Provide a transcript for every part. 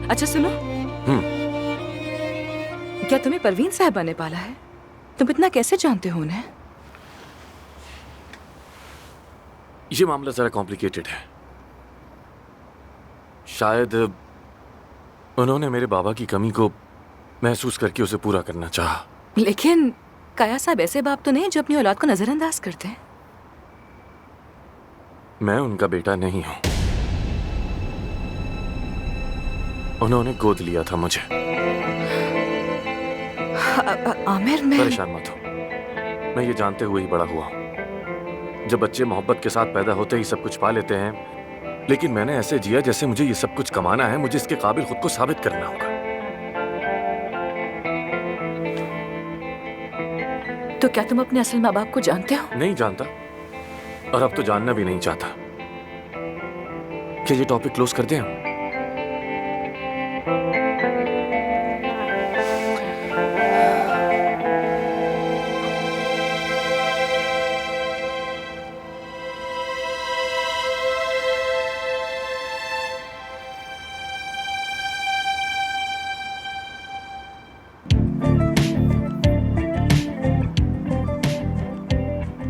अच्छा सुनो, क्या तुम्हें परवीन साहबा ने पाला है? तुम इतना कैसे जानते हो उन्हें? ये मामला जरा कॉम्प्लिकेटेड है। शायद उन्होंने मेरे बाबा की कमी को महसूस करके उसे पूरा करना चाहा। लेकिन काया साहब ऐसे बाप तो नहीं जो अपनी औलाद को नजरअंदाज करते हैं। मैं उनका बेटा नहीं हूं। उन्होंने गोद लिया था मुझे। आमिर, मैं परेशान मत हो, मैं ये जानते हुए ही बड़ा हुआ हूं। जब बच्चे मोहब्बत के साथ पैदा होते ही सब कुछ पा लेते हैं, लेकिन मैंने ऐसे जिया जैसे मुझे ये सब कुछ कमाना है, मुझे इसके काबिल खुद को साबित करना होगा। तो क्या तुम अपने असल माँ बाप को जानते हो? नहीं जानता, और अब तो जानना भी नहीं चाहता। क्या ये टॉपिक क्लोज कर दें हम?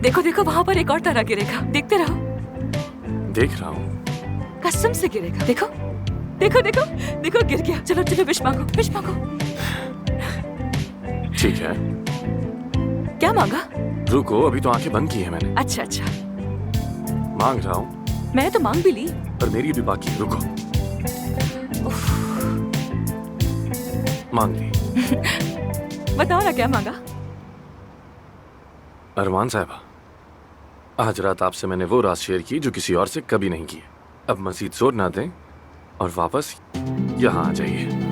देखो देखो, वहां पर एक और तारा गिरेगा, देखते रहो। देख रहा हूं। कसम से गिरेगा, देखो देखो देखो देखो, गिर गया। चलो चलो, विश मांगो, विश मांगो। ठीक है, क्या मांगा? रुको, अभी तो आंखें बंद की है मैंने। अच्छा अच्छा, मांग रहा हूं। मैं तो मांग भी ली। पर मेरी भी बाकी है, रुको। मांग ली। बताओ ना, क्या मांगा? अरमान साहबा, आज रात आपसे मैंने वो राज शेयर की जो किसी और से कभी नहीं की। अब मजीद जोर ना दें और वापस यहाँ आ जाइए।